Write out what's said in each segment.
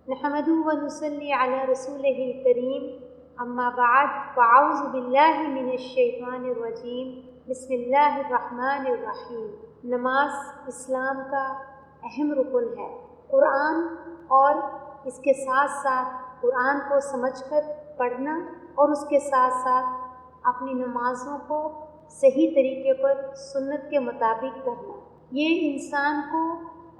نحمدہ و نصلی علی رسولہ الکریم، اما بعد فاعوذ باللہ من الشیطان الرجیم، بسم اللہ الرحمن الرحیم۔ نماز اسلام کا اہم رکن ہے۔ قرآن اور اس کے ساتھ ساتھ قرآن کو سمجھ کر پڑھنا اور اس کے ساتھ ساتھ اپنی نمازوں کو صحیح طریقے پر سنت کے مطابق کرنا، یہ انسان کو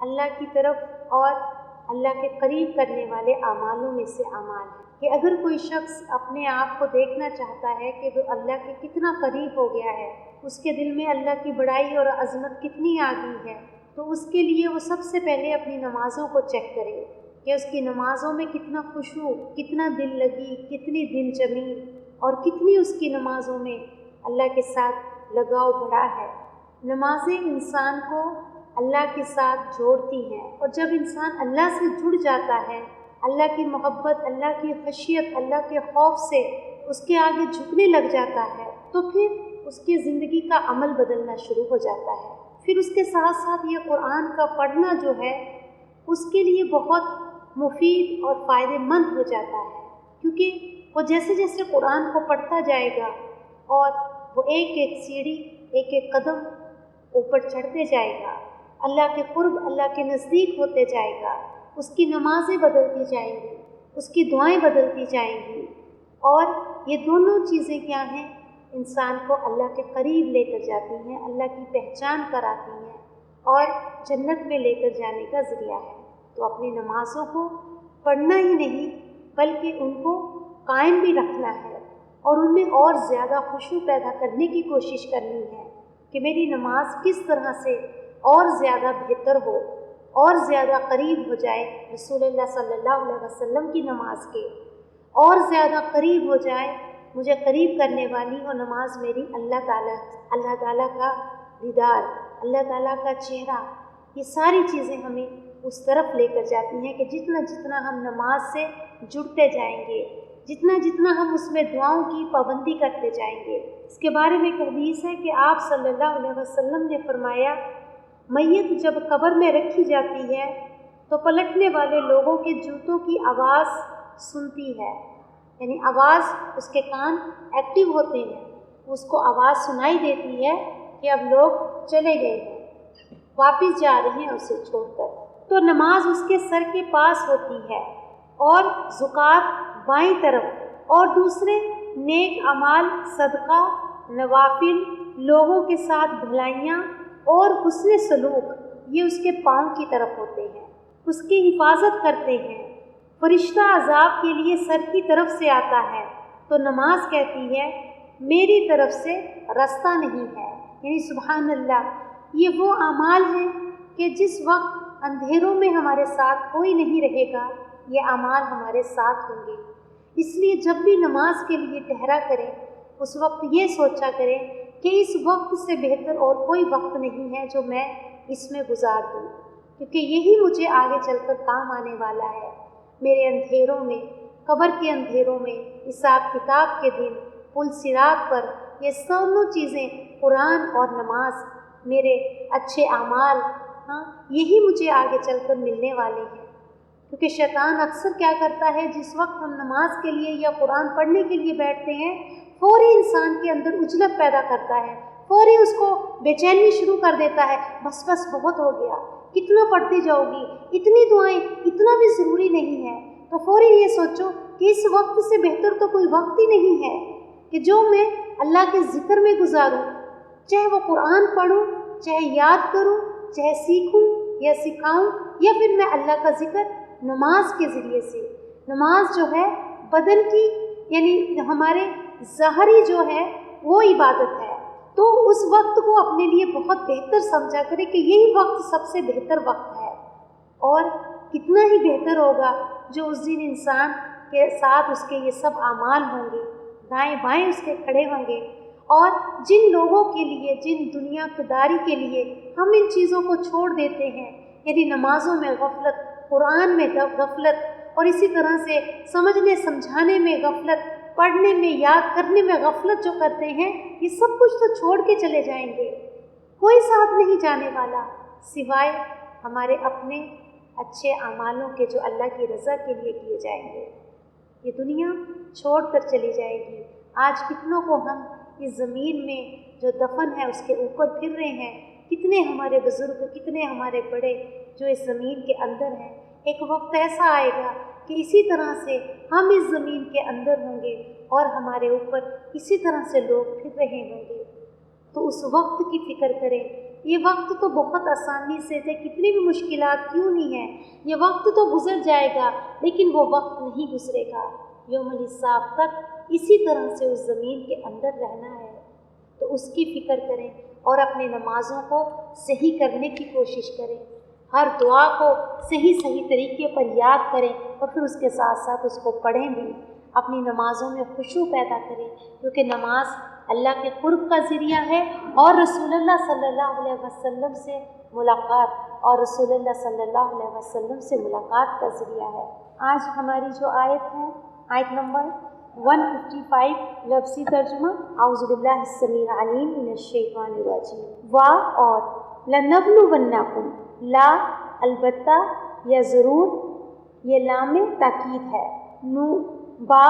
اللہ کی طرف اور اللہ کے قریب کرنے والے اعمالوں میں سے اعمال ہے کہ اگر کوئی شخص اپنے آپ کو دیکھنا چاہتا ہے کہ وہ اللہ کے کتنا قریب ہو گیا ہے، اس کے دل میں اللہ کی بڑائی اور عظمت کتنی آ گئی ہے، تو اس کے لیے وہ سب سے پہلے اپنی نمازوں کو چیک کرے کہ اس کی نمازوں میں کتنا خشوع، کتنا دل لگی، کتنی دل جمی اور کتنی اس کی نمازوں میں اللہ کے ساتھ لگاؤ بڑا ہے۔ نمازیں انسان کو اللہ کے ساتھ جوڑتی ہیں، اور جب انسان اللہ سے جڑ جاتا ہے، اللہ کی محبت، اللہ کی خشیت، اللہ کے خوف سے اس کے آگے جھکنے لگ جاتا ہے، تو پھر اس کی زندگی کا عمل بدلنا شروع ہو جاتا ہے۔ پھر اس کے ساتھ ساتھ یہ قرآن کا پڑھنا جو ہے اس کے لیے بہت مفید اور فائدہ مند ہو جاتا ہے، کیونکہ وہ جیسے جیسے قرآن کو پڑھتا جائے گا اور وہ ایک ایک سیڑھی، ایک ایک قدم اوپر چڑھتے جائے گا، اللہ کے قرب، اللہ کے نزدیک ہوتے جائے گا، اس کی نمازیں بدلتی جائیں گی، اس کی دعائیں بدلتی جائیں گی، اور یہ دونوں چیزیں کیا ہیں؟ انسان کو اللہ کے قریب لے کر جاتی ہیں، اللہ کی پہچان کراتی ہیں اور جنت میں لے کر جانے کا ذریعہ ہے۔ تو اپنی نمازوں کو پڑھنا ہی نہیں بلکہ ان کو قائم بھی رکھنا ہے اور ان میں اور زیادہ خشوع پیدا کرنے کی کوشش کرنی ہے کہ میری نماز کس طرح سے اور زیادہ بہتر ہو اور زیادہ قریب ہو جائے رسول اللہ صلی اللہ علیہ وسلم کی نماز کے، اور زیادہ قریب ہو جائے، مجھے قریب کرنے والی وہ نماز میری اللہ تعالیٰ کا دیدار، اللہ تعالیٰ کا چہرہ۔ یہ ساری چیزیں ہمیں اس طرف لے کر جاتی ہیں کہ جتنا جتنا ہم نماز سے جڑتے جائیں گے، جتنا جتنا ہم اس میں دعاؤں کی پابندی کرتے جائیں گے۔ اس کے بارے میں ایک حدیث ہے کہ آپ صلی اللہ علیہ وسلم نے فرمایا، میت جب قبر میں رکھی جاتی ہے تو پلٹنے والے لوگوں کے جوتوں کی آواز سنتی ہے، یعنی آواز، اس کے کان ایکٹیو ہوتے ہیں، اس کو آواز سنائی دیتی ہے کہ اب لوگ چلے گئے ہیں، واپس جا رہے ہیں اسے چھوڑ کر۔ تو نماز اس کے سر کے پاس ہوتی ہے اور زکوٰۃ بائیں طرف، اور دوسرے نیک اعمال، صدقہ، نوافل، لوگوں کے ساتھ بھلائیاں اور حسن سلوک، یہ اس کے پاؤں کی طرف ہوتے ہیں، اس کی حفاظت کرتے ہیں۔ فرشتہ عذاب کے لیے سر کی طرف سے آتا ہے، تو نماز کہتی ہے میری طرف سے رستہ نہیں ہے، یعنی سبحان اللہ، یہ وہ اعمال ہیں کہ جس وقت اندھیروں میں ہمارے ساتھ کوئی نہیں رہے گا، یہ اعمال ہمارے ساتھ ہوں گے۔ اس لیے جب بھی نماز کے لیے ٹھہرا کریں، اس وقت یہ سوچا کریں کہ اس وقت سے بہتر اور کوئی وقت نہیں ہے جو میں اس میں گزار دوں، کیونکہ یہی مجھے آگے چل کر کام آنے والا ہے۔ میرے اندھیروں میں، قبر کے اندھیروں میں، حساب کتاب کے دن، پل صراط پر، یہ دونوں چیزیں، قرآن اور نماز، میرے اچھے اعمال، یہی مجھے آگے چل کر ملنے والے ہیں۔ کیونکہ شیطان اکثر کیا کرتا ہے، جس وقت ہم نماز کے لیے یا قرآن پڑھنے کے لیے بیٹھتے ہیں، فوری انسان کے اندر عجلت پیدا کرتا ہے، فوری اس کو بے چینی شروع کر دیتا ہے، بس بہت ہو گیا، کتنا پڑھتی جاؤ گی، اتنی دعائیں، اتنا بھی ضروری نہیں ہے۔ تو فوری یہ سوچو کہ اس وقت سے بہتر تو کوئی وقت ہی نہیں ہے کہ جو میں اللہ کے ذکر میں گزاروں، چاہے وہ قرآن پڑھوں، چاہے یاد کروں، چاہے سیکھوں یا سکھاؤں، یا پھر میں اللہ کا ذکر نماز کے ذریعے سے۔ نماز جو ہے بدن کی، یعنی ہمارے ظاہری جو ہے وہ عبادت ہے، تو اس وقت کو اپنے لیے بہت بہتر سمجھا کرے کہ یہی وقت سب سے بہتر وقت ہے، اور کتنا ہی بہتر ہوگا جو اس دن انسان کے ساتھ اس کے یہ سب اعمال ہوں گے، دائیں بائیں اس کے کھڑے ہوں گے، اور جن لوگوں کے لیے، جن دنیا داری کے لیے ہم ان چیزوں کو چھوڑ دیتے ہیں، یعنی نمازوں میں غفلت، قرآن میں غفلت، اور اسی طرح سے سمجھنے سمجھانے میں غفلت، پڑھنے میں، یاد کرنے میں غفلت جو کرتے ہیں، یہ سب کچھ تو چھوڑ کے چلے جائیں گے، کوئی ساتھ نہیں جانے والا سوائے ہمارے اپنے اچھے اعمالوں کے جو اللہ کی رضا کے لیے کیے جائیں گے۔ یہ دنیا چھوڑ کر چلی جائے گی۔ آج کتنوں کو ہم اس زمین میں جو دفن ہے اس کے اوپر پھر رہے ہیں، کتنے ہمارے بزرگ، کتنے ہمارے بڑے جو اس زمین کے اندر ہیں۔ ایک وقت ایسا آئے گا کہ اسی طرح سے ہم اس زمین کے اندر ہوں گے اور ہمارے اوپر اسی طرح سے لوگ پھر رہے ہوں گے۔ تو اس وقت کی فکر کریں۔ یہ وقت تو بہت آسانی سے ہے، کتنی بھی مشکلات کیوں نہیں ہیں، یہ وقت تو گزر جائے گا، لیکن وہ وقت نہیں گزرے گا۔ یوم الحساب تک اسی طرح سے اس زمین کے اندر رہنا ہے۔ تو اس کی فکر کریں اور اپنے نمازوں کو صحیح کرنے کی کوشش کریں، ہر دعا کو صحیح طریقے پر یاد کریں اور پھر اس کے ساتھ ساتھ اس کو پڑھیں بھی۔ اپنی نمازوں میں خشوع پیدا کریں، کیونکہ نماز اللہ کے قرب کا ذریعہ ہے اور رسول اللہ صلی اللہ علیہ وسلم سے ملاقات اور رسول اللہ صلی اللہ علیہ وسلم سے ملاقات کا ذریعہ ہے۔ آج ہماری جو آیت ہے، آیت نمبر 155، لفظی ترجمہ: اعوذ باللہ السمیع العلیم من الشیطان الرجیم۔ وا اور لنبلونکم، لا البتہ یا ضرور، یہ لام تاکید ہے، نو با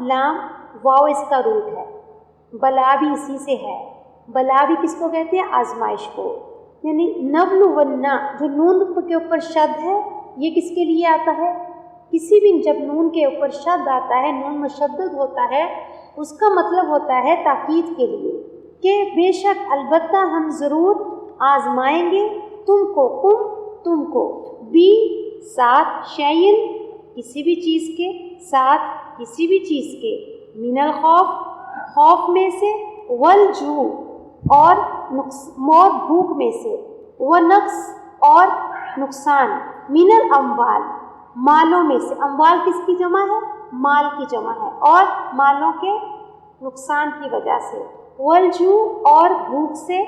لام واو اس کا روٹ ہے، بلا بھی اسی سے ہے۔ بلا بھی کس کو کہتے ہیں؟ آزمائش کو، یعنی نبلونا جو نون کے اوپر شد ہے، یہ کس کے لیے آتا ہے؟ کسی بھی جب نون کے اوپر شد آتا ہے، نون مشدد ہوتا ہے، اس کا مطلب ہوتا ہے تاکید کے لیے، کہ بے شک البتہ ہم ضرور آزمائیں گے تم کو، تم کو، بھی ساتھ، شیئن کسی بھی چیز کے، ساتھ کسی بھی چیز کے، من الخوف خوف میں سے، والجوع اور بھوک میں سے، ونقص اور نقصان، من الاموال مالوں میں سے، اموال کس کی جمع ہے؟ مال کی جمع ہے، اور مالوں کے نقصان کی وجہ سے، والجوع اور بھوک سے،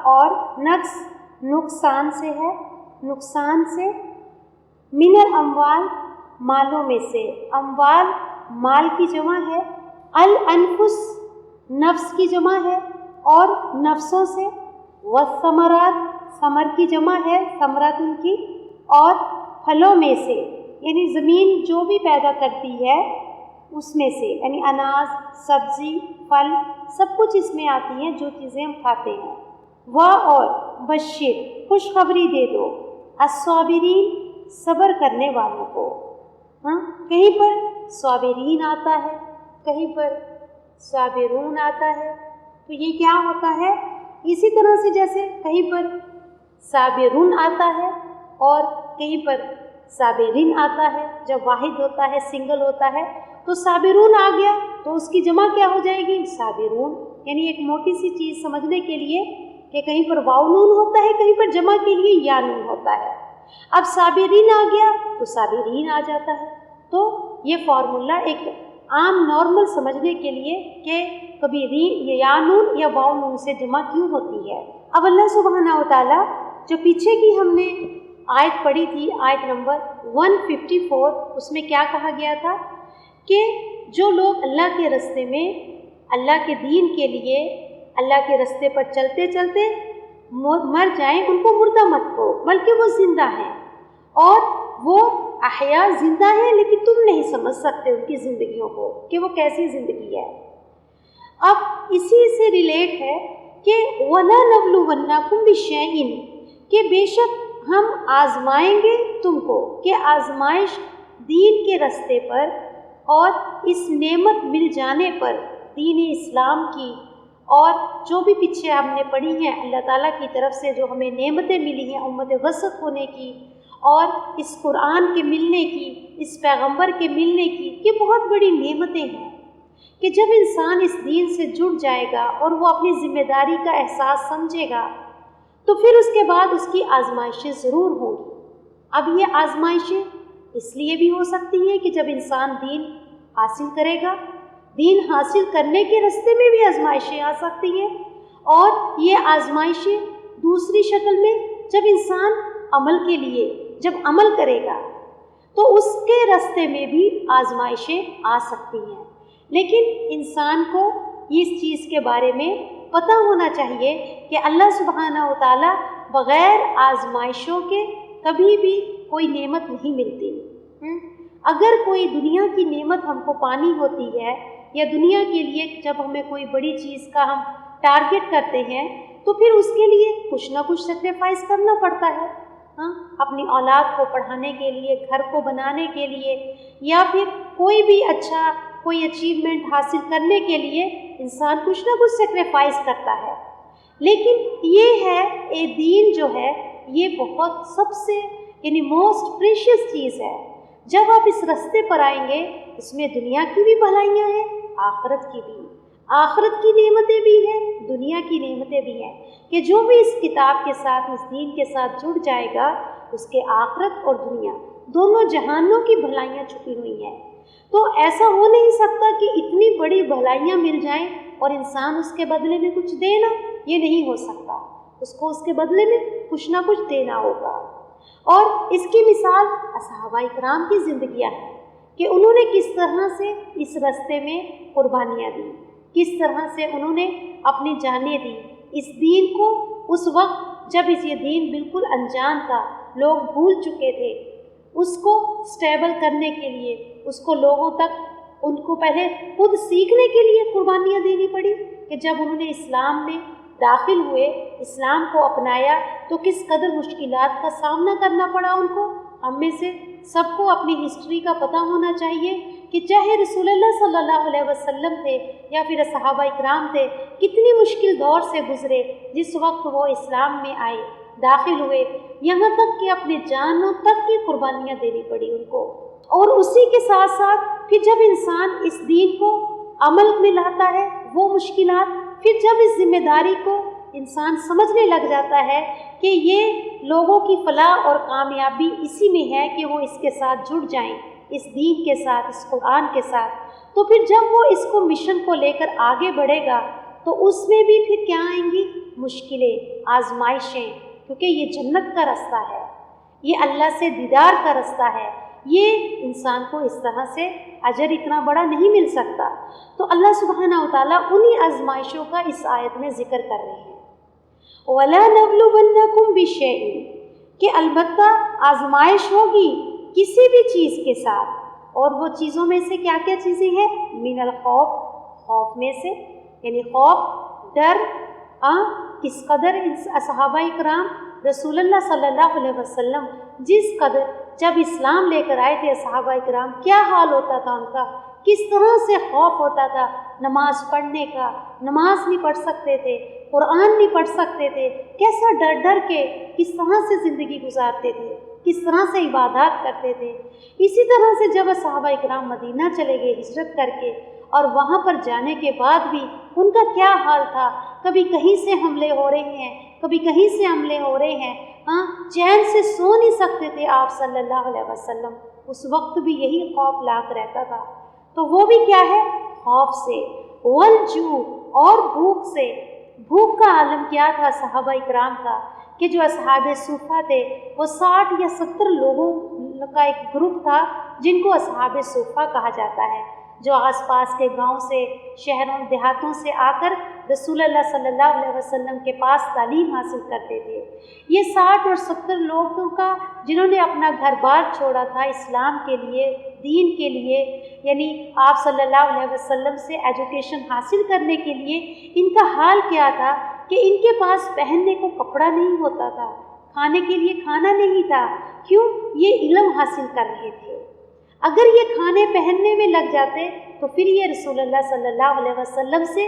اور نقص نقصان سے ہے، نقصان سے، من الاموال مالوں میں سے، اموال مال کی جمع ہے، الانفس نفس کی جمع ہے اور نفسوں سے، والثمرات ثمر کی جمع ہے، ثمرات ان کی، اور پھلوں میں سے، یعنی زمین جو بھی پیدا کرتی ہے اس میں سے، یعنی اناج، سبزی، پھل، سب کچھ اس میں آتی ہیں جو چیزیں ہم کھاتے ہیں۔ اور بشر خوشخبری دے دو، الصابرین صبر کرنے والوں کو۔ کہیں پر صابرین آتا ہے، کہیں پر صابرون آتا ہے، تو یہ کیا ہوتا ہے؟ اسی طرح سے جیسے کہیں پر صابرون آتا ہے اور کہیں پر صابرین آتا ہے، جب واحد ہوتا ہے، سنگل ہوتا ہے، تو صابرون آ گیا تو اس کی جمع کیا ہو جائے گی؟ صابرون۔ یعنی ایک موٹی سی چیز سمجھنے کے لیے کہ کہیں پر واو نون ہوتا ہے، کہیں پر جمع کے لیے یا نون ہوتا ہے۔ اب صابرین آ گیا تو صابرین آ جاتا ہے۔ تو یہ فارمولہ ایک عام نارمل سمجھنے کے لیے کہ کبھی یا نون یا واو نون سے جمع کیوں ہوتی ہے۔ اب اللہ سبحانہ و تعالیٰ جو پیچھے کی ہم نے آیت پڑھی تھی، آیت نمبر 154، اس میں کیا کہا گیا تھا کہ جو لوگ اللہ کے راستے میں، اللہ کے دین کے لیے، اللہ کے راستے پر چلتے چلتے مر جائیں، ان کو مردہ مت کہو، بلکہ وہ زندہ ہیں، اور وہ احیاء زندہ ہیں، لیکن تم نہیں سمجھ سکتے ان کی زندگیوں کو کہ وہ کیسی زندگی ہے۔ اب اسی سے ریلیٹ ہے کہ وَلَنَبْلُوَنَّكُمْ بِشَيْءٍ، کہ بے شک ہم آزمائیں گے تم کو، کہ آزمائش دین کے راستے پر اور اس نعمت مل جانے پر دین اسلام کی، اور جو بھی پیچھے ہم نے پڑھی ہیں اللہ تعالیٰ کی طرف سے جو ہمیں نعمتیں ملی ہیں امت وسط ہونے کی، اور اس قرآن کے ملنے کی، اس پیغمبر کے ملنے کی، یہ بہت بڑی نعمتیں ہیں کہ جب انسان اس دین سے جڑ جائے گا اور وہ اپنی ذمہ داری کا احساس سمجھے گا تو پھر اس کے بعد اس کی آزمائشیں ضرور ہوں گی۔ اب یہ آزمائشیں اس لیے بھی ہو سکتی ہیں کہ جب انسان دین حاصل کرے گا، دین حاصل کرنے کے راستے میں بھی آزمائشیں آ سکتی ہیں، اور یہ آزمائشیں دوسری شکل میں جب انسان عمل کے لیے جب عمل کرے گا تو اس کے راستے میں بھی آزمائشیں آ سکتی ہیں۔ لیکن انسان کو اس چیز کے بارے میں پتہ ہونا چاہیے کہ اللہ سبحانہ و تعالیٰ بغیر آزمائشوں کے کبھی بھی کوئی نعمت نہیں ملتی۔ اگر کوئی دنیا کی نعمت ہم کو پانی ہوتی ہے یا دنیا کے لیے جب ہمیں کوئی بڑی چیز کا ہم ٹارگٹ کرتے ہیں تو پھر اس کے لیے کچھ نہ کچھ سیکریفائس کرنا پڑتا ہے۔ اپنی اولاد کو پڑھانے کے لیے، گھر کو بنانے کے لیے، یا پھر کوئی بھی اچھا کوئی اچیومنٹ حاصل کرنے کے لیے انسان کچھ نہ کچھ سیکریفائس کرتا ہے۔ لیکن یہ ہے دین جو ہے یہ بہت سب سے موسٹ پریشیس چیز ہے۔ جب آپ اس راستے پر آئیں گے اس میں دنیا کی بھی بھلائیاں ہیں، آخرت کی بھی، آخرت کی نعمتیں بھی ہیں، دنیا کی نعمتیں بھی ہیں، کہ جو بھی اس کتاب کے ساتھ اس دین کے ساتھ جڑ جائے گا اس کے آخرت اور دنیا دونوں جہانوں کی بھلائیاں چھپی ہوئی ہیں۔ تو ایسا ہو نہیں سکتا کہ اتنی بڑی بھلائیاں مل جائیں اور انسان اس کے بدلے میں کچھ دے نا، یہ نہیں ہو سکتا، اس کو اس کے بدلے میں کچھ نہ کچھ دینا ہوگا۔ اور اس کی مثال صحابہ کرام کی زندگیاں ہیں کہ انہوں نے کس طرح سے اس راستے میں قربانیاں دی، کس طرح سے انہوں نے اپنی جانیں دی اس دین کو۔ اس وقت جب یہ دین بالکل انجان تھا، لوگ بھول چکے تھے، اس کو سٹیبل کرنے کے لیے، اس کو لوگوں تک ان کو پہلے خود سیکھنے کے لیے قربانیاں دینی پڑی کہ جب انہوں نے اسلام میں داخل ہوئے، اسلام کو اپنایا تو کس قدر مشکلات کا سامنا کرنا پڑا ان کو۔ ہم میں سے سب کو اپنی ہسٹری کا پتہ ہونا چاہیے کہ چاہے رسول اللہ صلی اللہ علیہ وسلم تھے یا پھر صحابہ اکرام تھے، کتنی مشکل دور سے گزرے جس وقت وہ اسلام میں آئے، داخل ہوئے، یہاں تک کہ اپنے جانوں تک کی قربانیاں دینی پڑی ان کو۔ اور اسی کے ساتھ ساتھ پھر جب انسان اس دین کو عمل میں لاتا ہے وہ مشکلات، پھر جب اس ذمہ داری کو انسان سمجھنے لگ جاتا ہے کہ یہ لوگوں کی فلاح اور کامیابی اسی میں ہے کہ وہ اس کے ساتھ جڑ جائیں، اس دین کے ساتھ، اس قرآن کے ساتھ، تو پھر جب وہ اس کو مشن کو لے کر آگے بڑھے گا تو اس میں بھی پھر کیا آئیں گی؟ مشکلیں، آزمائشیں، کیونکہ یہ جنت کا راستہ ہے، یہ اللہ سے دیدار کا راستہ ہے، یہ انسان کو اس طرح سے اجر اتنا بڑا نہیں مل سکتا۔ تو اللہ سبحانہ و تعالیٰ انہی آزمائشوں کا اس آیت میں ذکر کر رہے ہیں۔ وَلَا نَبْلُوَنَّكُمْ بِشَيْءٍ، کہ البتہ آزمائش ہوگی کسی بھی چیز کے ساتھ، اور وہ چیزوں میں سے کیا کیا چیزیں ہیں؟ من الخوف، خوف میں سے، یعنی خوف، ڈر، کس قدر صحابہ اکرام رسول اللہ صلی اللہ علیہ وسلم جس قدر جب اسلام لے کر آئے تھے صحابہ اکرام، کیا حال ہوتا تھا ان کا، کس طرح سے خوف ہوتا تھا نماز پڑھنے کا، نماز نہیں پڑھ سکتے تھے، قرآن نہیں پڑھ سکتے تھے، کیسا ڈر ڈر کے کس طرح سے زندگی گزارتے تھے، کس طرح سے عبادات کرتے تھے۔ اسی طرح سے جب صحابہ اکرام مدینہ چلے گئے ہجرت کر کے، اور وہاں پر جانے کے بعد بھی ان کا کیا حال تھا، کبھی کہیں سے حملے ہو رہے ہیں، کبھی کہیں سے حملے ہو رہے ہیں، چین سے سو نہیں سکتے تھے آپ صلی اللہ علیہ وسلم، اس وقت بھی یہی خوف لاق رہتا تھا۔ تو وہ بھی کیا ہے؟ خوف سے، والجوع، اور بھوک سے۔ بھوک کا عالم کیا تھا صحابہ اکرام کا کہ جو اصحاب صوفہ تھے وہ 60 یا 70 لوگوں کا ایک گروپ تھا جن کو اصحاب صوفہ کہا جاتا ہے، جو آس پاس کے گاؤں سے، شہروں دیہاتوں سے آ کر رسول اللہ صلی اللہ علیہ وسلم کے پاس تعلیم حاصل کرتے تھے۔ یہ 60 اور 70 لوگوں کا جنہوں نے اپنا گھر بار چھوڑا تھا اسلام کے لیے، دین کے لیے، یعنی آپ صلی اللہ علیہ وسلم سے ایجوکیشن حاصل کرنے کے لیے، ان کا حال کیا تھا کہ ان کے پاس پہننے کو کپڑا نہیں ہوتا تھا، کھانے کے لیے کھانا نہیں تھا۔ کیوں؟ یہ علم حاصل کر رہے تھے۔ اگر یہ کھانے پہننے میں لگ جاتے تو پھر یہ رسول اللہ صلی اللہ علیہ وسلم سے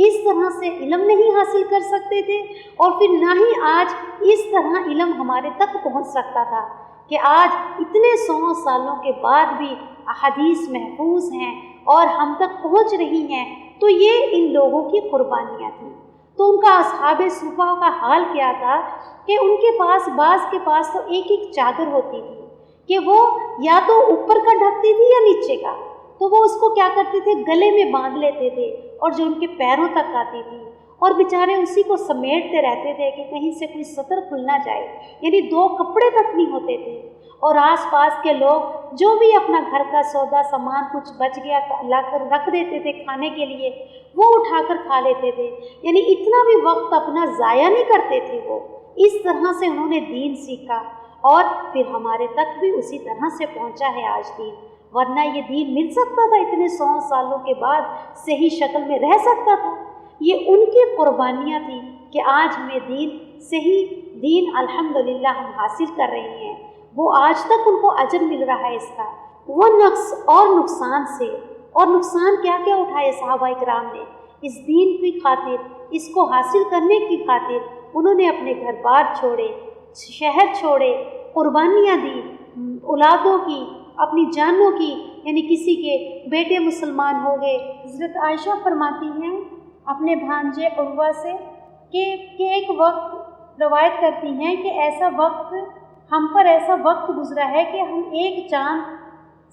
اس طرح سے علم نہیں حاصل کر سکتے تھے، اور پھر نہ ہی آج اس طرح علم ہمارے تک پہنچ سکتا تھا کہ آج اتنے 100 سالوں کے بعد بھی احادیث محفوظ ہیں اور ہم تک پہنچ رہی ہیں۔ تو یہ ان لوگوں کی قربانیاں تھیں۔ تو ان کا اصحاب صوفہ کا حال کیا تھا کہ ان کے پاس، بعض کے پاس تو ایک ایک چادر ہوتی تھی کہ وہ یا تو اوپر کا ڈھکتی تھی یا نیچے کا، تو وہ اس کو کیا کرتے تھے؟ گلے میں باندھ لیتے تھے، اور جو ان کے پیروں تک آتی تھی، اور بیچارے اسی کو سمیٹتے رہتے تھے کہ کہیں سے کوئی سطر کھل نہ جائے، یعنی 2 کپڑے تک نہیں ہوتے تھے۔ اور آس پاس کے لوگ جو بھی اپنا گھر کا سودا سامان کچھ بچ گیا لا کر رکھ دیتے تھے کھانے کے لیے، وہ اٹھا کر کھا لیتے تھے، یعنی اتنا بھی وقت اپنا ضائع نہیں کرتے تھے۔ وہ اس طرح سے انہوں نے دین سیکھا، اور پھر ہمارے تک بھی اسی طرح سے پہنچا ہے آج دین، ورنہ یہ دین مل سکتا تھا اتنے 100 سالوں کے بعد صحیح شکل میں رہ سکتا تھا؟ یہ ان کی قربانیاں تھیں کہ آج ہمیں دین صحیح دین الحمدللہ ہم حاصل کر رہے ہیں، وہ آج تک ان کو اجر مل رہا ہے اس کا۔ وہ نقص اور نقصان سے، اور نقصان کیا کیا اٹھائے صحابہ کرام نے اس دین کی خاطر، اس کو حاصل کرنے کی خاطر انہوں نے اپنے گھر بار چھوڑے، شہر چھوڑے، قربانیاں دی، اولادوں کی، اپنی جانوں کی، یعنی کسی کے بیٹے مسلمان ہو گئے۔ حضرت عائشہ فرماتی ہیں اپنے بھانجے عروہ سے کہ ایک وقت روایت کرتی ہیں کہ ایسا وقت ہم پر ایسا وقت گزرا ہے کہ ہم ایک چاند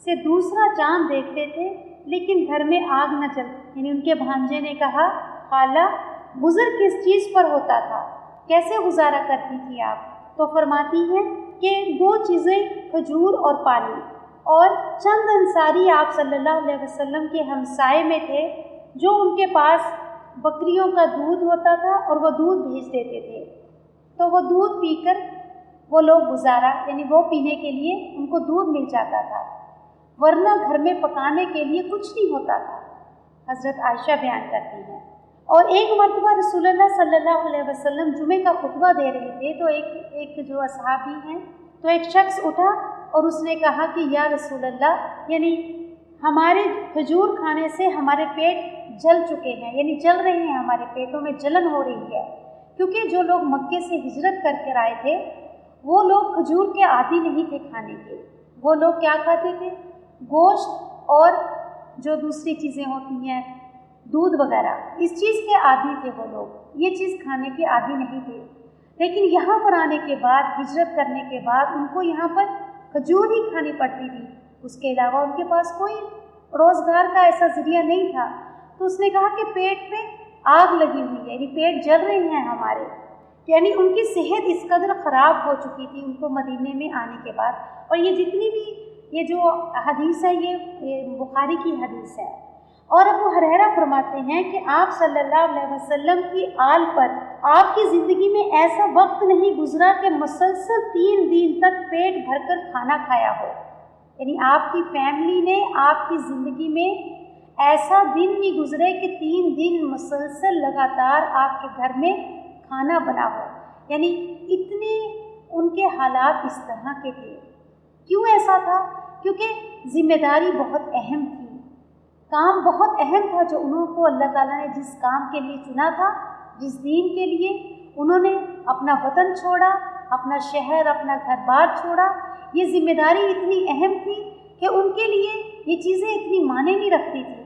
سے دوسرا چاند دیکھتے تھے لیکن گھر میں آگ نہ جلتی۔ یعنی ان کے بھانجے نے کہا خالہ گزر کس چیز پر ہوتا تھا، کیسے گزارا کرتی تھی آپ؟ تو فرماتی ہیں کہ 2 چیزیں کھجور اور پانی، اور چند انصاری آپ صلی اللہ علیہ وسلم کے ہمسائے میں تھے جو ان کے پاس بکریوں کا دودھ ہوتا تھا اور وہ دودھ بھیج دیتے تھے، تو وہ دودھ پی کر وہ لوگ گزارا، یعنی وہ پینے کے لیے ان کو دودھ مل جاتا تھا، ورنہ گھر میں پکانے کے لیے کچھ نہیں ہوتا تھا، حضرت عائشہ بیان کرتی ہیں۔ اور ایک مرتبہ رسول اللہ صلی اللہ علیہ وسلم جمعے کا خطبہ دے رہے تھے تو ایک جو اصحابی ہیں تو ایک شخص اٹھا اور اس نے کہا کہ یا رسول اللہ، یعنی ہمارے کھجور کھانے سے ہمارے پیٹ جل چکے ہیں، یعنی جل رہے ہیں، ہمارے پیٹوں میں جلن ہو رہی ہے، کیونکہ جو لوگ مکے سے ہجرت کر کر آئے تھے وہ لوگ کھجور کے عادی نہیں تھے کھانے کے، وہ لوگ کیا کھاتے تھے؟ گوشت اور جو دوسری چیزیں ہوتی ہیں دودھ وغیرہ، اس چیز کے عادی تھے وہ لوگ، یہ چیز کھانے کے عادی نہیں تھے۔ لیکن یہاں پر آنے کے بعد، ہجرت کرنے کے بعد ان کو یہاں پر کھجور ہی کھانی پڑتی تھی، اس کے علاوہ ان کے پاس کوئی روزگار کا ایسا ذریعہ نہیں تھا۔ تو اس نے کہا کہ پیٹ پہ آگ لگی ہوئی ہے، یعنی پیٹ جل رہے ہیں ہمارے، یعنی ان کی صحت اس قدر خراب ہو چکی تھی ان کو مدینے میں آنے کے بعد۔ اور یہ جتنی بھی یہ جو حدیث ہے یہ بخاری کی حدیث ہے۔ اور ابو ہریرہ فرماتے ہیں کہ آپ صلی اللہ علیہ وسلم کی آل پر آپ کی زندگی میں ایسا وقت نہیں گزرا کہ مسلسل 3 دن تک پیٹ بھر کر کھانا کھایا ہو، یعنی آپ کی فیملی نے آپ کی زندگی میں ایسا دن نہیں گزرے کہ 3 دن مسلسل لگاتار آپ کے گھر میں کھانا بنا ہو، یعنی اتنے ان کے حالات اس طرح کے تھے۔ کیوں ایسا تھا؟ کیونکہ ذمہ داری بہت اہم تھی، کام بہت اہم تھا جو انہوں کو اللہ تعالیٰ نے جس کام کے لیے چنا تھا، جس دین کے لیے انہوں نے اپنا وطن چھوڑا، اپنا شہر، اپنا گھر بار چھوڑا، یہ ذمہ داری اتنی اہم تھی کہ ان کے لیے یہ چیزیں اتنی معنی نہیں رکھتی تھی،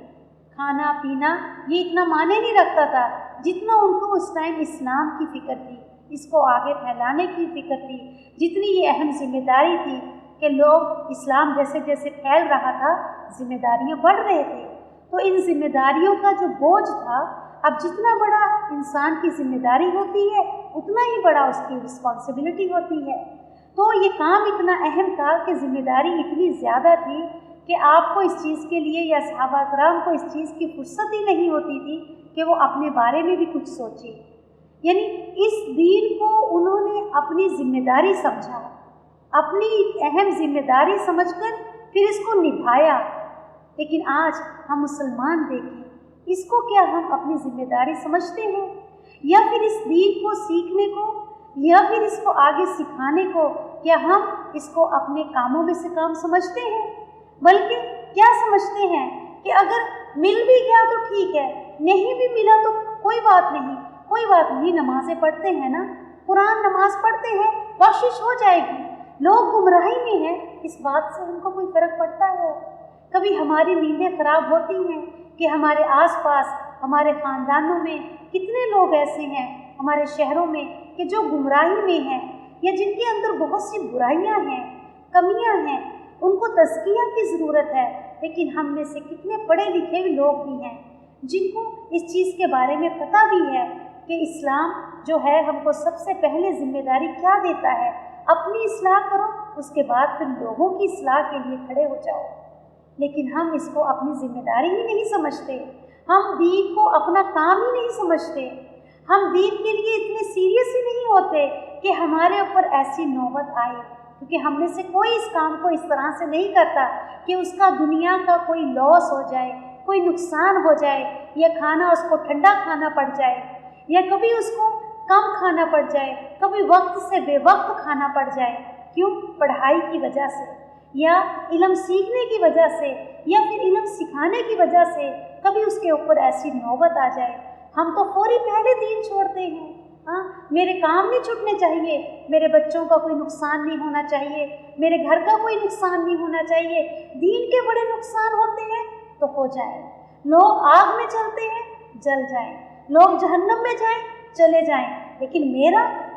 کھانا پینا یہ اتنا معنی نہیں رکھتا تھا جتنا ان کو اس ٹائم اسلام کی فکر تھی، اس کو آگے پھیلانے کی فکر تھی، جتنی یہ اہم ذمہ داری تھی کہ لوگ اسلام جیسے جیسے پھیل رہا تھا ذمہ داریاں بڑھ رہے تھے۔ تو ان ذمہ داریوں کا جو بوجھ تھا، اب جتنا بڑا انسان کی ذمہ داری ہوتی ہے اتنا ہی بڑا اس کی رسپانسبلٹی ہوتی ہے۔ تو یہ کام اتنا اہم تھا کہ ذمہ داری اتنی زیادہ تھی کہ آپ کو اس چیز کے لیے یا صحابہ کرام کو اس چیز کی فرصت ہی نہیں ہوتی تھی کہ وہ اپنے بارے میں بھی کچھ سوچیں، یعنی اس دین کو انہوں نے اپنی ذمہ داری سمجھا، اپنی ایک اہم ذمہ داری سمجھ کر پھر اس کو نبھایا۔ لیکن آج ہم مسلمان دیکھیں، اس کو کیا ہم اپنی ذمہ داری سمجھتے ہیں؟ یا پھر اس دین کو سیکھنے کو یا پھر اس کو آگے سکھانے کو کیا ہم اس کو اپنے کاموں میں سے کام سمجھتے ہیں؟ بلکہ کیا سمجھتے ہیں کہ اگر مل بھی گیا تو ٹھیک ہے، نہیں بھی ملا تو کوئی بات نہیں، کوئی بات نہیں، نمازیں پڑھتے ہیں نا، قرآن نماز پڑھتے ہیں، بخشش ہو جائے گی۔ لوگ گمراہی میں ہیں، اس بات سے ان کو کوئی فرق پڑتا ہے؟ کبھی ہماری نیندیں خراب ہوتی ہیں کہ ہمارے آس پاس، ہمارے خاندانوں میں کتنے لوگ ایسے ہیں، ہمارے شہروں میں کہ جو گمراہی میں ہیں یا جن کے اندر بہت سی برائیاں ہیں، کمیاں ہیں، ان کو تزکیہ کی ضرورت ہے۔ لیکن ہم میں سے کتنے پڑھے لکھے بھی لوگ بھی ہیں جن کو اس چیز کے بارے میں پتہ بھی ہے کہ اسلام جو ہے ہم کو سب سے پہلے ذمہ داری کیا دیتا ہے، اپنی اصلاح کرو، اس کے بعد پھر لوگوں کی اصلاح کے لیے کھڑے ہو جاؤ۔ لیکن ہم اس کو اپنی ذمہ داری ہی نہیں سمجھتے، ہم دین کو اپنا کام ہی نہیں سمجھتے، ہم دین کے لیے اتنے سیریس ہی نہیں ہوتے کہ ہمارے اوپر ایسی نوبت آئے کیونکہ ہم میں سے کوئی اس کام کو اس طرح سے نہیں کرتا کہ اس کا دنیا کا کوئی لاس ہو جائے، کوئی نقصان ہو جائے، یا کھانا اس کو ٹھنڈا کھانا پڑ جائے، یا کبھی اس کو کم کھانا پڑ جائے، کبھی وقت سے بے وقت کھانا پڑ جائے۔ کیوں؟ پڑھائی کی وجہ سے، یا علم سیکھنے کی وجہ سے، یا پھر علم سکھانے کی وجہ سے کبھی اس کے اوپر ایسی نوبت آ جائے، ہم تو فوری پہلے دین چھوڑتے ہیں۔ ہاں، میرے کام نہیں چھوٹنے چاہیے، میرے بچوں کا کوئی نقصان نہیں ہونا چاہیے، میرے گھر کا کوئی نقصان نہیں ہونا چاہیے۔ دین کے بڑے نقصان ہوتے ہیں تو ہو جائیں، لوگ آگ میں چلتے ہیں جل جائیں، لوگ جہنم میں جائیں چلے جائیں، لیکن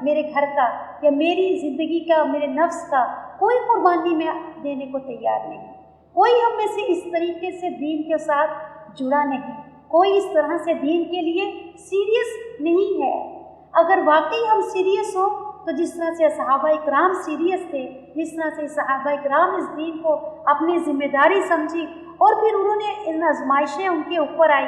میرے گھر کا یا میری زندگی کا، میرے نفس کا کوئی قربانی میں دینے کو تیار نہیں۔ کوئی ہم میں سے اس طریقے سے دین کے ساتھ جڑا نہیں، کوئی اس طرح سے دین کے لیے سیریس نہیں ہے۔ اگر واقعی ہم سیریس ہوں تو جس طرح سے صحابہ اکرام سیریس تھے، جس طرح سے صحابہ اکرام اس دین کو اپنی ذمہ داری سمجھی اور پھر انہوں نے ان آزمائشیں ان کے اوپر آئی،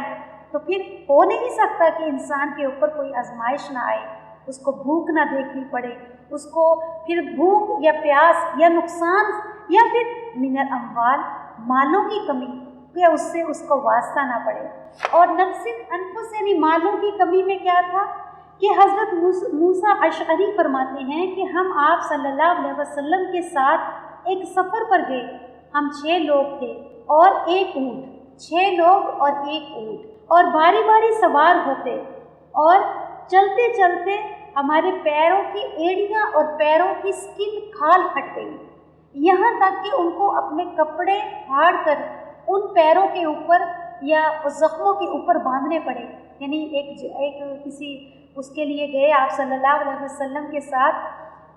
تو پھر ہو نہیں سکتا کہ انسان کے اوپر کوئی آزمائش نہ آئے، اس کو بھوک نہ دیکھنی پڑے، اس کو پھر بھوک یا پیاس یا نقصان یا پھر من الاموال، مالوں کی کمی، کہ اس سے اس کو واسطہ نہ پڑے۔ اور نفس انفس یعنی مالوں کی کمی میں کیا تھا کہ حضرت موسیٰ اشعری فرماتے ہیں کہ ہم آپ صلی اللہ علیہ وسلم کے ساتھ ایک سفر پر گئے، ہم 6 لوگ تھے اور 1 اونٹ، 6 لوگ اور 1 اونٹ، اور باری باری سوار ہوتے، اور چلتے چلتے ہمارے پیروں کی ایڑیاں اور پیروں کی سکن کھال پھٹ گئی، یہاں تک کہ ان کو اپنے کپڑے پھاڑ کر ان پیروں کے اوپر یا زخموں کے اوپر باندھنے پڑے۔ یعنی ایک کسی اس کے لیے گئے آپ صلی اللہ علیہ وسلم کے ساتھ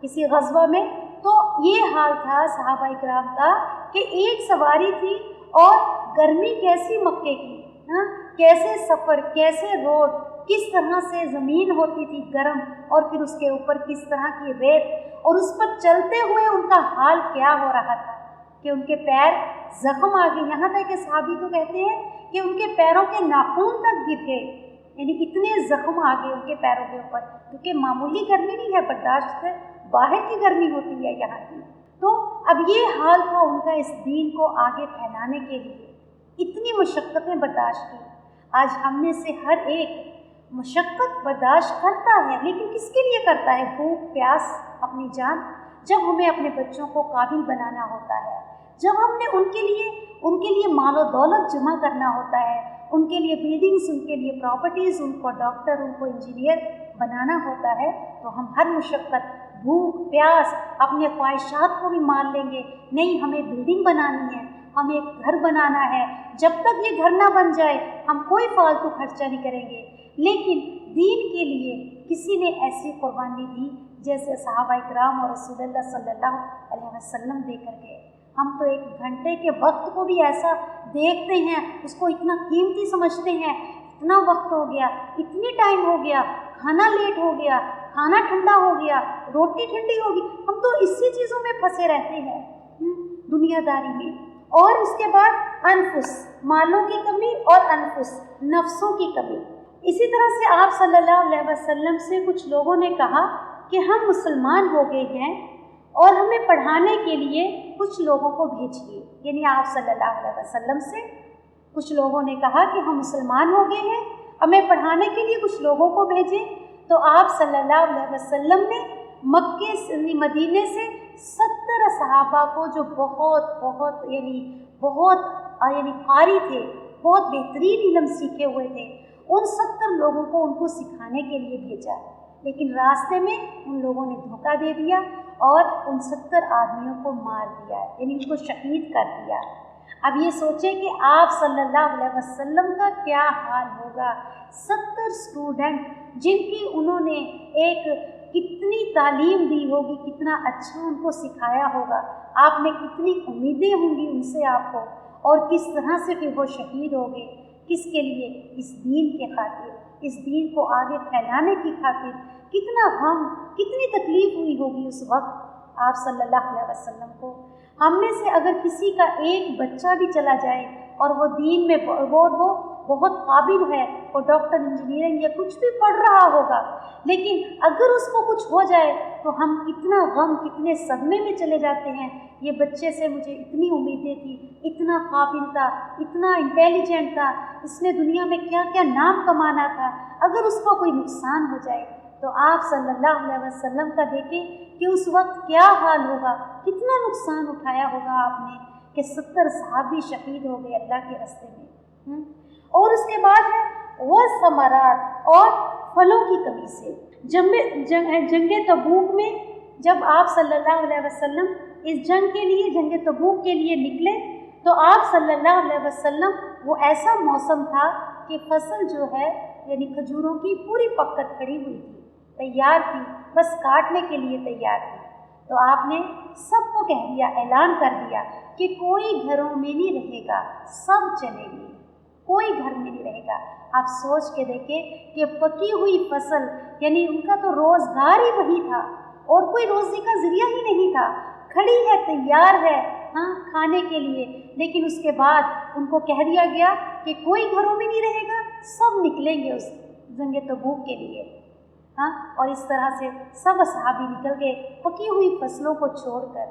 کسی غزوہ میں، تو یہ حال تھا صحابہ اکرام کا کہ ایک سواری تھی اور گرمی کیسی مکے کی، کیسے سفر، کیسے روڈ، کس طرح سے زمین ہوتی تھی گرم، اور پھر اس کے اوپر کس طرح کی ریت، اور اس پر چلتے ہوئے ان کا حال کیا ہو رہا تھا کہ ان کے پیر زخم آ گئے، یہاں تک کہ صحابی تو کہتے ہیں کہ ان کے پیروں کے ناخن تک گر گئے، یعنی اتنے زخم آ گئے ان کے پیروں کے اوپر، کیونکہ معمولی گرمی نہیں ہے، برداشت سے باہر کی گرمی ہوتی ہے یہاں کی۔ تو اب یہ حال تھا ان کا اس دین کو آگے پھیلانے کے لیے، اتنی مشقتیں برداشت کی۔ آج ہم میں سے ہر ایک مشقت برداشت کرتا ہے، لیکن کس کے لیے کرتا ہے؟ بھوک پیاس، اپنی جان۔ جب ہمیں اپنے بچوں کو قابل بنانا ہوتا ہے، جب ہم نے ان کے لیے مال و دولت جمع کرنا ہوتا ہے، ان کے لیے بلڈنگز، ان کے لیے پراپرٹیز، ان کو ڈاکٹر، ان کو انجینئر بنانا ہوتا ہے، تو ہم ہر مشقت، بھوک پیاس، اپنے خواہشات کو بھی مان لیں گے۔ نہیں، ہمیں بلڈنگ بنانی ہے، ہمیں ایک گھر بنانا ہے، جب تک یہ گھر نہ بن جائے ہم کوئی فالتو خرچہ نہیں کریں گے۔ لیکن دین کے لیے کسی نے ایسی قربانی دی جیسے صحابہ اکرام اور رسول اللہ صلی اللہ علیہ وسلم دے کر گئے۔ ہم تو 1 گھنٹے کے وقت کو بھی ایسا دیکھتے ہیں، اس کو اتنا قیمتی سمجھتے ہیں، اتنا وقت ہو گیا، اتنی ٹائم ہو گیا، کھانا لیٹ ہو گیا، کھانا ٹھنڈا ہو گیا، روٹی ٹھنڈی ہوگی، ہم تو اسی چیزوں میں پھنسے رہتے ہیں، دنیا داری میں۔ اور اس کے بعد انفس، مالوں کی کمی، اور انفس، نفسوں کی کمی۔ اسی طرح سے آپ صلی اللہ علیہ وسلم سے کچھ لوگوں نے کہا کہ ہم مسلمان ہو گئے ہیں اور ہمیں پڑھانے کے لیے کچھ لوگوں کو بھیجیے، یعنی آپ صلی اللہ علیہ وسلم سے کچھ لوگوں نے کہا کہ ہم مسلمان ہو گئے ہیں، ہمیں پڑھانے کے لیے کچھ لوگوں کو بھیجیں۔ تو آپ صلی اللہ علیہ وسلم نے مکے سے مدینے سے 70 صحابہ کو جو بہت قاری تھے، بہت بہترین علم سیکھے ہوئے تھے، ان 70 لوگوں کو ان کو سکھانے کے لیے بھیجا، لیکن راستے میں ان لوگوں نے دھوکہ دے دیا اور ان 70 آدمیوں کو مار دیا، یعنی ان کو شہید کر دیا۔ اب یہ سوچیں کہ آپ صلی اللہ علیہ وسلم کا کیا حال ہوگا۔ 70 اسٹوڈنٹ جن کی انہوں نے ایک کتنی تعلیم دی ہوگی، کتنا اچھا ان کو سکھایا ہوگا، آپ نے کتنی امیدیں ہوں گی ان سے آپ کو، اور کس طرح سے پھر وہ شہید ہو گئے، کس کے لیے؟ اس دین کے خاطر، اس دین کو آگے پھیلانے کی خاطر۔ کتنا غم، کتنی تکلیف ہوئی ہوگی اس وقت آپ صلی اللہ علیہ وسلم کو۔ ہم میں سے اگر کسی کا ایک بچہ بھی چلا جائے اور وہ دین میں وہ بہت قابل ہے، وہ ڈاکٹر انجینئرنگ یا کچھ بھی پڑھ رہا ہوگا، لیکن اگر اس کو کچھ ہو جائے تو ہم کتنا غم، کتنے صدمے میں چلے جاتے ہیں۔ یہ بچے سے مجھے اتنی امیدیں تھی، اتنا قابل تھا، اتنا انٹیلیجنٹ تھا، اس نے دنیا میں کیا کیا نام کمانا تھا، اگر اس کو کوئی نقصان ہو جائے تو آپ صلی اللہ علیہ وسلم کا دیکھیں کہ اس وقت کیا حال ہوگا، کتنا نقصان اٹھایا ہوگا آپ نے کہ 70 صحابی شہید ہو گئے اللہ کے راستے میں۔ اور اس کے بعد ہے وہ ثمرات اور پھلوں کی کمی سے۔ جنگ تبوک میں جب آپ صلی اللہ علیہ وسلم اس جنگ کے لیے، جنگ تبوک کے لیے نکلے تو آپ صلی اللہ علیہ وسلم، وہ ایسا موسم تھا کہ فصل جو ہے یعنی کھجوروں کی پوری پک کر کھڑی ہوئی تھی، تیار تھی، بس کاٹنے کے لیے تیار تھی۔ تو آپ نے سب کو کہہ دیا، اعلان کر دیا کہ کوئی گھروں میں نہیں رہے گا، سب چلیں گے، کوئی گھر میں نہیں رہے گا۔ آپ سوچ کے دیکھیں کہ پکی ہوئی فصل، یعنی ان کا تو روزگار ہی وہی تھا اور کوئی روزی کا ذریعہ ہی نہیں تھا، کھڑی ہے، تیار ہے کھانے کے لیے، لیکن اس کے بعد ان کو کہہ دیا گیا کہ کوئی گھروں میں نہیں رہے گا، سب نکلیں گے اس جنگ تبوک کے لیے۔ اور اس طرح سے سب صحابی نکل گئے پکی ہوئی فصلوں کو چھوڑ کر،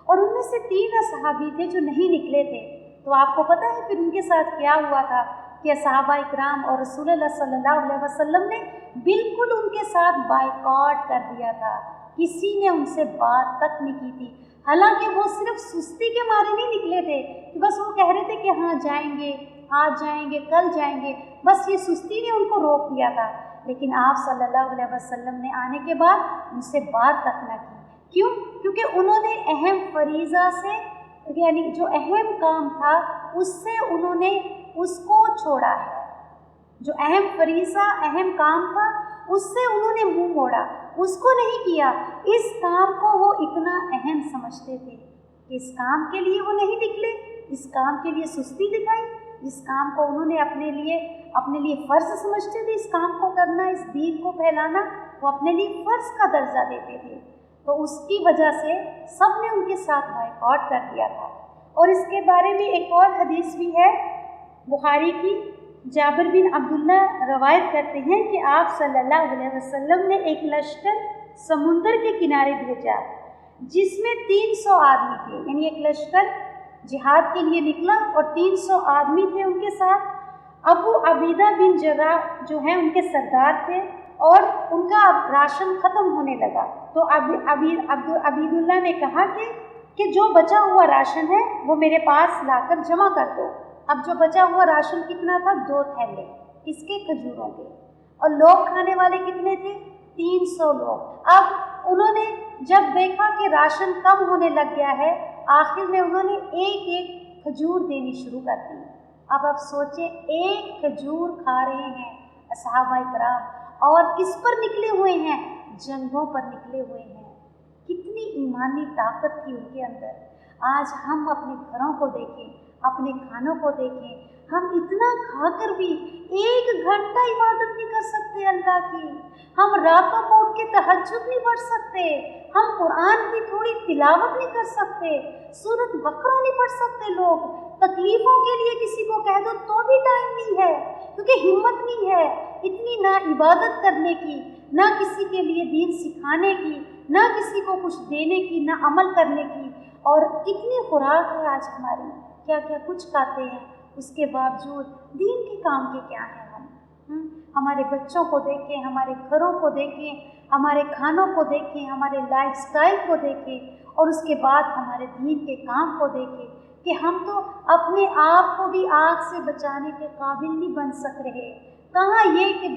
اور ان میں سے 3 صحابی تھے جو نہیں نکلے تھے۔ تو آپ کو پتہ ہے پھر ان کے ساتھ کیا ہوا تھا کہ صحابہ اکرام اور رسول اللہ صلی اللہ علیہ وسلم نے بالکل ان کے ساتھ بائیکاٹ کر دیا تھا، کسی نے ان سے بات تک نہیں کی تھی، حالانکہ وہ صرف سستی کے مارے نہیں نکلے تھے کہ بس وہ کہہ رہے تھے کہ ہاں جائیں گے، آج جائیں گے، کل جائیں گے، بس یہ سستی نے ان کو روک دیا تھا۔ لیکن آپ صلی اللہ علیہ وسلم نے آنے کے بعد ان سے بات تک نہ کی۔ کیوں؟ کیونکہ انہوں نے اہم فریضہ سے، یعنی جو اہم کام تھا اس سے انہوں نے اس کو چھوڑا ہے، جو اہم فریضہ، اہم کام تھا اس سے انہوں نے منہ موڑا، اس کو نہیں کیا۔ اس کام کو وہ اتنا اہم سمجھتے تھے کہ اس کام کے لیے وہ نہیں نکلے، اس کام کے لیے سستی دکھائی، جس کام کو انہوں نے اپنے لیے فرض سمجھتے تھے، اس کام کو کرنا، اس دین کو پھیلانا، وہ اپنے لیے فرض کا درجہ دیتے تھے۔ تو اس کی وجہ سے سب نے ان کے ساتھ بائیکاٹ کر دیا تھا۔ اور اس کے بارے میں ایک اور حدیث بھی ہے بخاری کی، جابر بن عبداللہ روایت کرتے ہیں کہ آپ صلی اللہ علیہ وسلم نے ایک لشکر سمندر کے کنارے بھیجا جس میں 300 آدمی تھے، یعنی ایک لشکر جہاد کے لیے نکلا اور 300 آدمی تھے ان کے ساتھ۔ ابو عبیدہ بن جراح جو ہیں ان کے سردار تھے، اور ان کا راشن ختم ہونے لگا تو عبید اللہ نے کہا کہ جو بچا ہوا راشن ہے وہ میرے پاس لا کر جمع کر دو۔ اب جو بچا ہوا راشن کتنا تھا؟ 2 تھیلے، کس کے؟ کھجوروں کے۔ اور لوگ کھانے والے کتنے تھے؟ 300 لوگ۔ اب انہوں نے جب دیکھا کہ راشن کم ہونے لگ گیا ہے، آخر میں انہوں نے ایک ایک کھجور دینی شروع کر دی۔ اب آپ سوچیں، ایک کھجور کھا رہے ہیں صحابہ کرام، اور کس پر نکلے ہوئے ہیں؟ جنگوں پر نکلے ہوئے ہیں۔ کتنی ایمانی طاقت تھی ان کے اندر۔ آج ہم اپنے گھروں کو دیکھیں، اپنے کھانوں کو دیکھیں، ہم اتنا کھا کر بھی 1 گھنٹہ عبادت نہیں کر سکتے اللہ کی، ہم راتوں کو اٹھ کے تہجد نہیں پڑھ سکتے، ہم قرآن کی تھوڑی تلاوت نہیں کر سکتے، سورۃ بقرہ نہیں پڑھ سکتے۔ لوگ تکلیفوں کے لیے کسی کو کہہ دو تو بھی ٹائم نہیں ہے، کیونکہ ہمت نہیں ہے اتنی، نہ عبادت کرنے کی، نہ کسی کے لیے دین سکھانے کی، نہ کسی کو کچھ دینے کی، نہ عمل کرنے کی۔ اور کتنی خوراک ہے آج ہماری، کیا کیا کچھ کھاتے ہیں، اس کے باوجود دین کے کام کے کیا ہیں ہم؟ ہمارے بچوں کو دیکھیں، ہمارے گھروں کو دیکھیں، ہمارے کھانوں کو دیکھیں، ہمارے لائف سٹائل کو دیکھیں، اور اس کے بعد ہمارے دین کے کام کو دیکھیں کہ ہم تو اپنے آپ کو بھی آگ سے بچانے کے قابل نہیں بن سک رہے۔ کہاں یہ کہ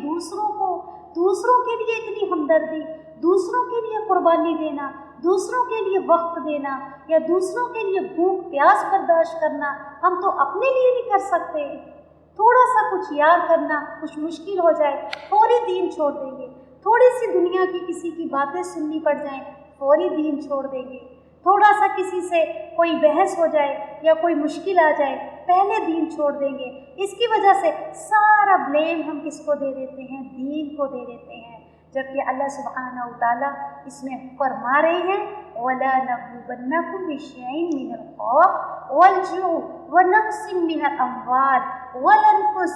دوسروں کے لیے اتنی ہمدردی، دوسروں کے لیے قربانی دینا، دوسروں کے لیے وقت دینا، یا دوسروں کے لیے بھوک پیاس برداشت کرنا، ہم تو اپنے لیے نہیں کر سکتے۔ تھوڑا سا کچھ یاد کرنا کچھ مشکل ہو جائے، فوری دین چھوڑ دیں گے، تھوڑی سی دنیا کی کسی کی باتیں سننی پڑ جائیں، فوری دین چھوڑ دیں گے، تھوڑا سا کسی سے کوئی بحث ہو جائے یا کوئی مشکل آ جائے، پہلے دین چھوڑ دیں گے۔ اس کی وجہ سے سارا بلیم ہم کس کو دے دیتے ہیں؟ دین کو دے دیتے ہیں، جبکہ اللہ سبحانہ وتعالیٰ اس میں فرما رہے ہیں وَلَا نَبْلُوَنَّكُم بِشَيْءٍ مِّنَ الْخَوْفِ وَالْجُوعِ وَنَقْصٍ مِّنَ الْأَمْوَالِ وَالْأَنفُسِ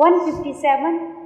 157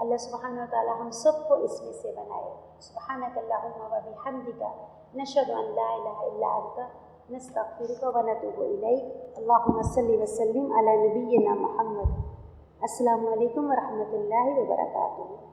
اللہ سبحانہ وتعالی ہم سب کو اس میں سے بنائے. سبحانک اللہم و بحمدک نشہد ان لا الہ الا انت نستغفرک و نتوب الیک. اللہم صلی وسلم علی نبینا محمد. السلام علیکم ورحمۃ اللہ وبرکاتہ.